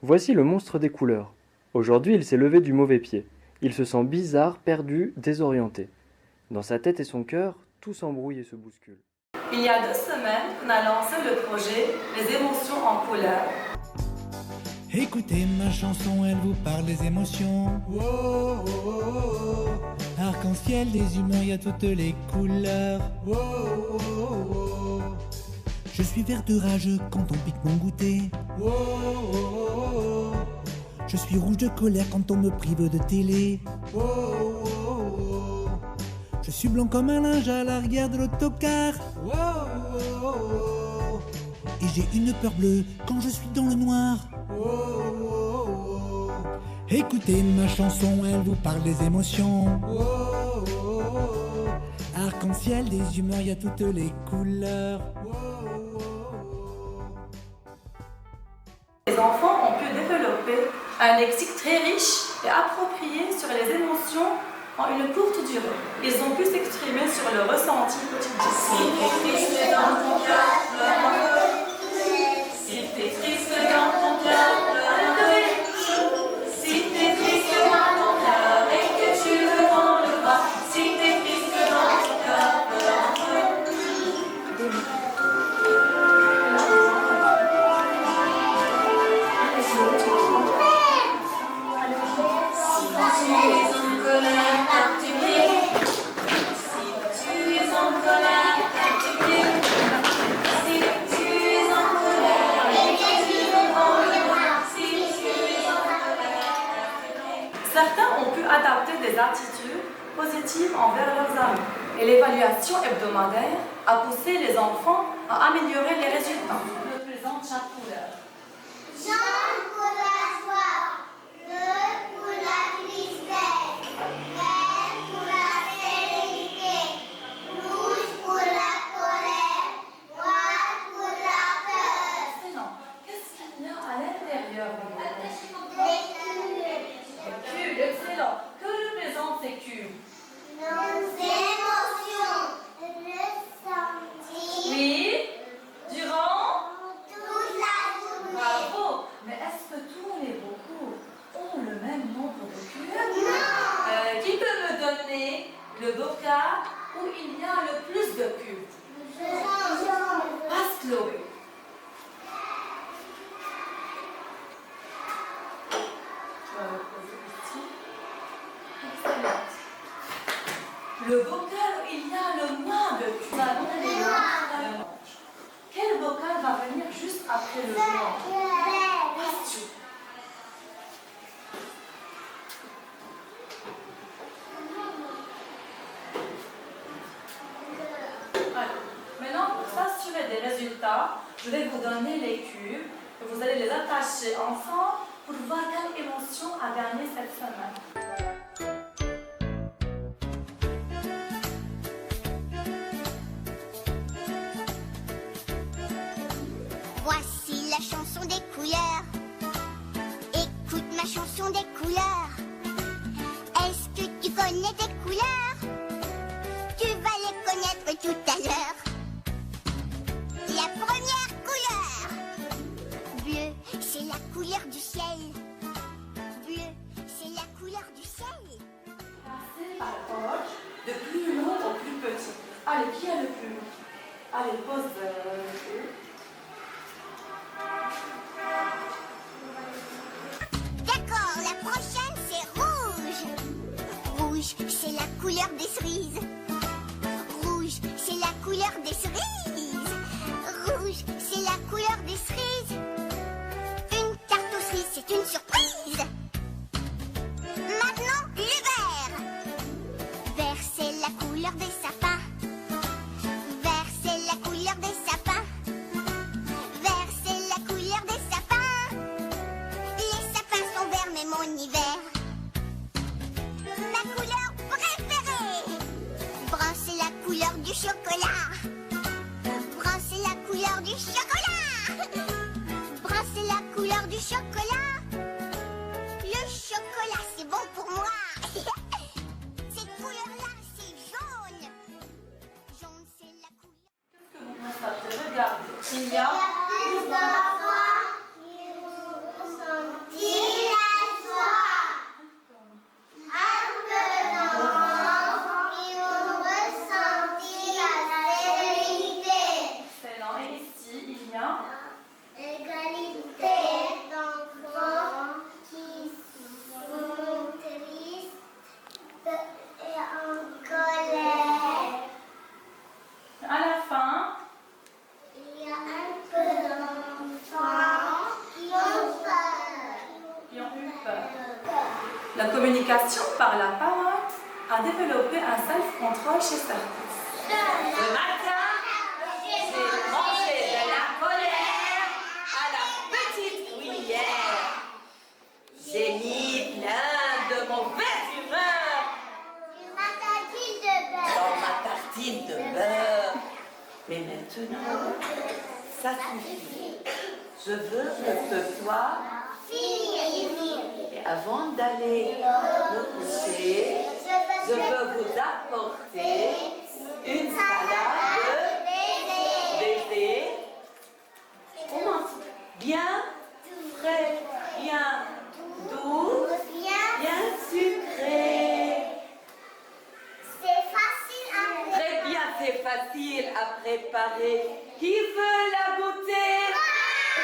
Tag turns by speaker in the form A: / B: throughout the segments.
A: Voici le monstre des couleurs. Aujourd'hui, il s'est levé du mauvais pied. Il se sent bizarre, perdu, désorienté. Dans sa tête et son cœur, tout s'embrouille et se bouscule.
B: Il y a 2 semaines qu'on a lancé le projet Les émotions en couleur.
C: Écoutez ma chanson, elle vous parle des émotions. Oh, oh, oh, oh. Arc-en-ciel, des humeurs, y a toutes les couleurs. Oh, oh, oh, oh. Je suis vert de rage quand on pique mon goûter. Oh, oh, oh, oh. Je suis rouge de colère quand on me prive de télé. Oh, oh, oh, oh. Je suis blanc comme un linge à l'arrière de l'autocar. Oh, oh, oh, oh. Et j'ai une peur bleue quand je suis dans le noir. Oh, oh, oh. Écoutez ma chanson, elle vous parle des émotions. Oh, oh, oh. Arc-en-ciel, des humeurs, y a toutes les couleurs. Oh, oh, oh.
B: Les enfants ont pu développer un lexique très riche et approprié sur les émotions en une courte durée. Ils ont pu s'exprimer sur le ressenti quotidien. Si t'es triste dans ton cœur, pleure un peu. Si t'es triste dans ton cœur, pleure un peu. Si t'es triste dans ton cœur et que tu veux dans le bas, si t'es triste dans ton cœur, pleure un peu. Certains ont pu adapter des attitudes positives envers leurs amis. Et l'évaluation hebdomadaire a poussé les enfants à améliorer les résultats. Je présente chaque couleur.
D: Jaune pour la joie, bleu pour la tristesse, vert pour la sérénité, rouge pour la colère, noir pour la peur.
B: Excellent. Qu'est-ce qu'il y a à l'intérieur de vous?
D: Les cubes,
B: Excellent. Que représentent ces cubes?
D: nos émotions, ressentis,
B: Oui. Durant?
D: toute la journée.
B: Bravo. Mais est-ce que tous les beaucoup ont le même nombre de cubes?
D: Non.
B: Qui peut me donner le bocal où il y a le plus de cubes?
D: Jaune.
B: Passe Chloé. Tu vas le poser ici. Excellent. Le bocal où il y a le moins de cubes. Nous allons aller voir le orange. Quel bocal va venir juste après le blanc? Passe-tu. Alors, maintenant, pour s'assurer des résultats, je vais vous donner les cubes et vous allez les attacher ensemble pour voir quelle émotion a gagné cette semaine.
D: Voici la chanson des couleurs. Écoute ma chanson des couleurs. Est-ce que tu connais tes couleurs? Tu vas les connaître tout à l'heure. La première couleur. Bleu, c'est la couleur du ciel. Bleu, c'est la couleur du ciel.
B: Passez par poche de plus long au plus petit. Allez, qui est le plus long? Allez, pose le cube.
D: D'accord, la prochaine c'est rouge. Rouge, c'est la couleur des cerises. Rouge, c'est la couleur des cerises. Rouge, c'est la couleur des cerises. Une tarte aux cerises, c'est une surprise. Maintenant, le vert. Vert, c'est la couleur des sapins. Vert, c'est la couleur des sapins. Vert, c'est la couleur des sapins. Les sapins sont verts, mais mon hiver. Ma couleur préférée. Brun, c'est la couleur du chocolat. Brun, c'est la couleur du chocolat. Brun, c'est la couleur du chocolat. Le chocolat, c'est bon pour moi. Cette couleur-là, c'est jaune. Jaune, c'est la couleur.
B: Qu'est-ce que vous constatez? Regardez. Il y a
D: plus d'enfants qui ressemblent
B: La communication par la parole a développé un self-control chez certains.
E: Ce matin, j'ai mangé de la colère à la petite cuillère. J'ai mis plein de mauvaise humeur dans ma tartine de beurre. Mais maintenant, ça suffit. Je veux que ce soit fini. Et avant d'aller me coucher, je veux vous apporter une salade de baiser. Comment? Bien frais, bien doux, bien sucré.
D: C'est facile à
E: Très bien, c'est facile à préparer. Qui veut la goûter?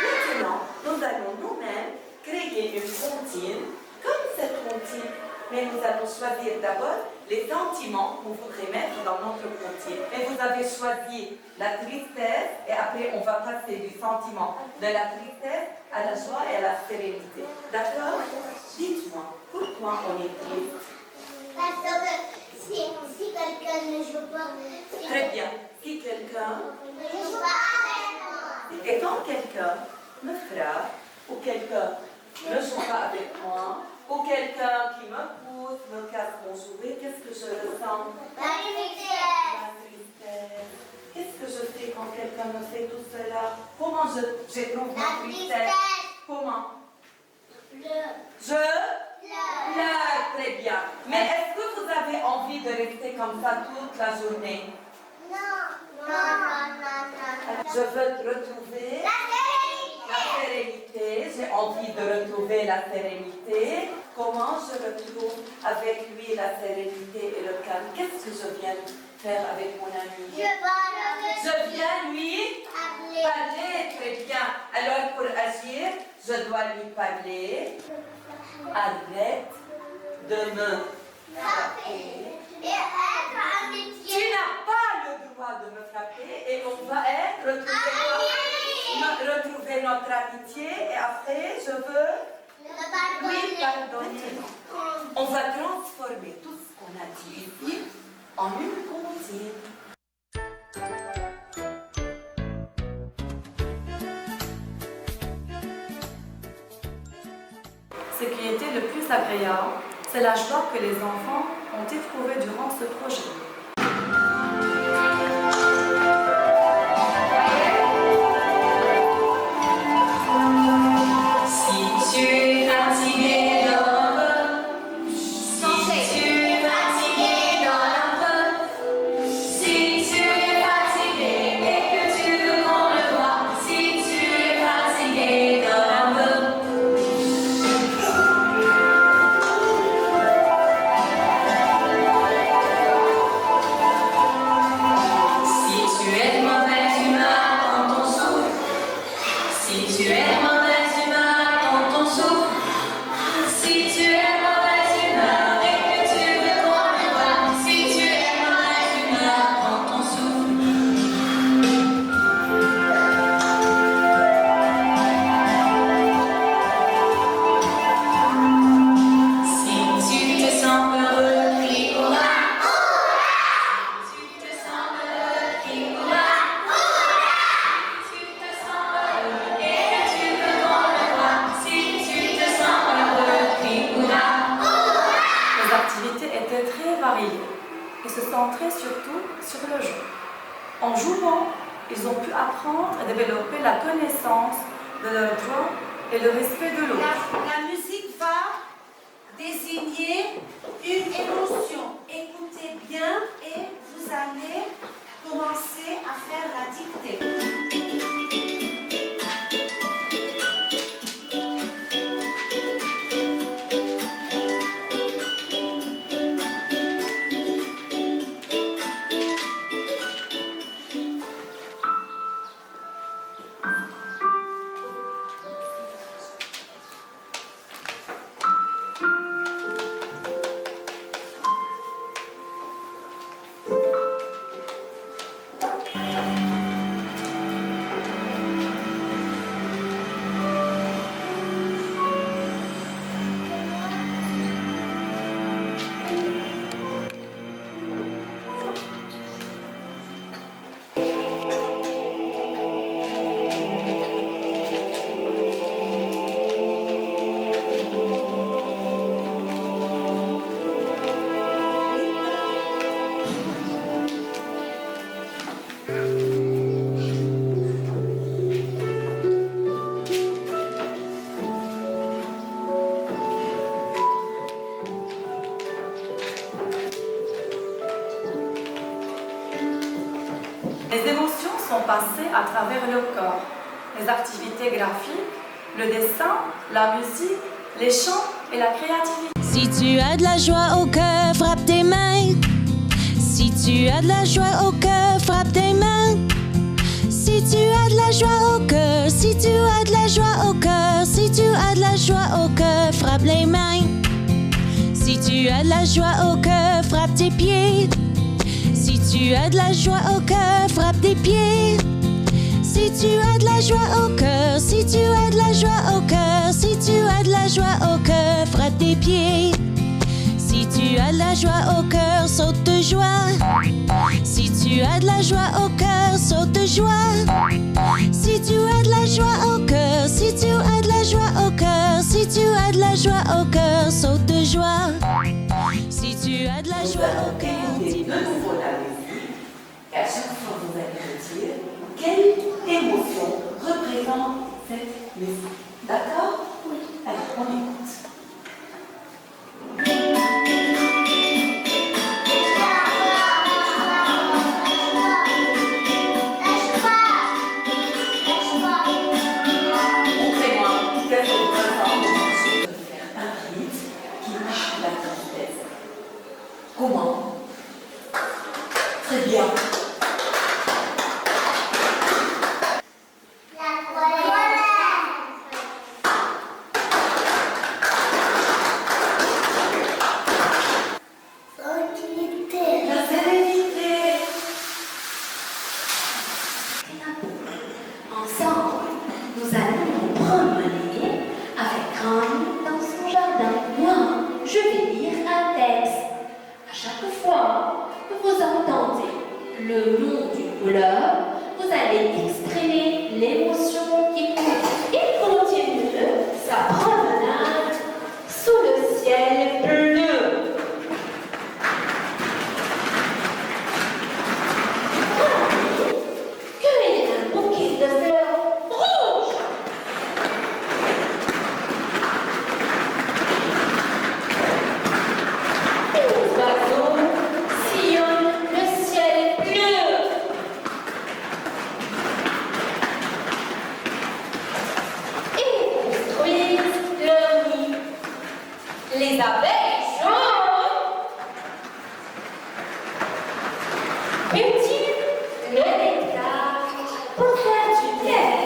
E: Maintenant, nous allons nous-mêmes créer une comptine comme cette comptine. Mais nous allons choisir d'abord les sentiments qu'on voudrait mettre dans notre comptine. Et vous avez choisi la tristesse et après on va passer du sentiment de la tristesse à la joie et à la sérénité. D'accord? Dites-moi, pourquoi on est triste?
D: Parce que si quelqu'un ne joue pas,
E: Très bien. Si quelqu'un
D: ne joue pas avec moi,
E: Et quand quelqu'un me frappe, ou quelqu'un ne joue pas avec moi, ou quelqu'un qui me pousse, me casse mon jouet, qu'est-ce que je ressens?
D: la tristesse.
E: La tristesse. Qu'est-ce que je fais quand quelqu'un me fait tout cela? Comment j'éprouve
D: La
E: ma tristesse?
D: tristesse.
E: Comment?
D: Le.
E: Je pleure. Très bien. Mais est-ce que vous avez envie de rester comme ça toute la journée?
D: Non.
E: Je veux retrouver la sérénité, j'ai envie de retrouver la sérénité. Comment je retrouve avec lui la sérénité et le calme? Qu'est-ce que je viens faire avec mon ami? Je viens lui parler, très bien. Alors pour agir, je dois lui parler. Arrête de me frapper. Tu n'as pas le droit de me frapper et on va retrouver notre amitié et après je veux lui pardonner. On va transformer tout ce qu'on a dit ici en une comptine.
B: Ce qui était le plus agréable, c'est la joie que les enfants ont éprouvée durant ce projet. Si tu es fatigué dans le si tu es fatigué dans la si tu es fatigué et que tu veux qu'on le voit, si tu es fatigué dans la et se centrer surtout sur le jeu. En jouant, ils ont pu apprendre et développer la connaissance de leurs droits et le respect de l'autre.
F: La musique va désigner une émotion. Écoutez bien et vous allez commencer à faire la dictée.
B: Les émotions sont passées à travers le corps. Les activités graphiques, le dessin, la musique, les chants et la créativité.
G: Si tu as de la joie au cœur, frappe tes mains. Si tu as de la joie au cœur, frappe tes mains. Si tu as de la joie au cœur, si tu as de la joie au cœur, si tu as de la joie au cœur, frappe les mains. Si tu as de la joie au cœur, frappe tes pieds. Si tu as de la joie au cœur, frappe tes pieds. Si tu as de la joie au cœur, si tu as de la joie au cœur, si tu as de la joie au cœur, frappe tes pieds. Si tu as de la joie au cœur, saute de joie. Si tu as de la joie au cœur, saute de joie. Si tu as de la joie au cœur, si tu as de la joie au cœur, si tu as de la joie au cœur, saute de joie. Si tu as de la joie au cœur,
E: de nouveau la musique. Et à chaque fois, vous allez me dire quelle émotion représente cette musique. D'accord? Oui. Allez, on écoute. Comment? Très bien. La sérénité.
H: Ensemble, nous allons nous promener avec Annie dans son jardin. Moi, je vais lire un texte. À chaque fois que vous entendez le nom d'une couleur, vous allez exprimer l'émotion qui coule. Il continue sa promenade sous le ciel bleu. Cueillez un bouquet de fleurs rouges. Les oiseaux sillonnent le ciel bleu. Et construisent leur nid. Les abeilles jaunes cultivent le nectar pour faire du miel.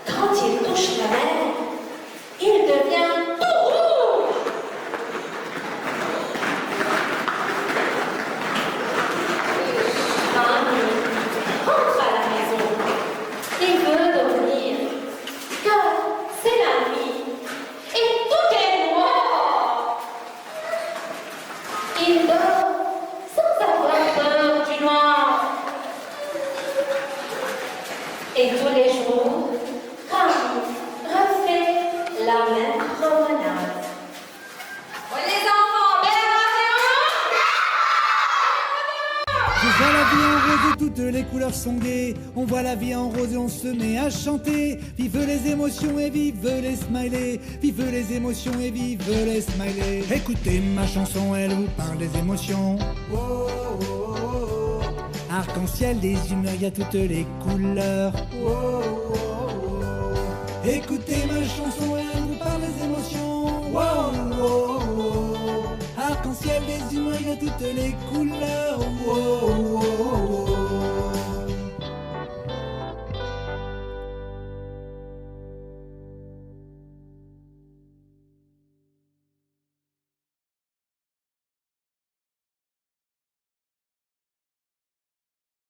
H: Quand il touche la mer, il devient tout rouge. Annie rentre à la maison. Il veut dormir, car c'est la nuit et tout est noir. Il dort sans avoir peur du noir. Et tous les jours, Annie refait la même promenade. Les enfants,
C: Je vois la vie en rose et toutes les couleurs sont gaies. On voit la vie en rose et on se met à chanter. Vive les émotions et vive les smileys. Vive les émotions et vive les smileys. Écoutez ma chanson, elle vous parle des émotions. Oh, oh, oh, oh. Arc-en-ciel, des humeurs, il y a toutes les couleurs. Oh, oh, oh, oh. Écoutez ma chanson, elle vous parle des émotions. Oh, oh, oh, oh. Arc-en-ciel, des humeurs, il y a toutes les couleurs. Oh, oh, oh, oh.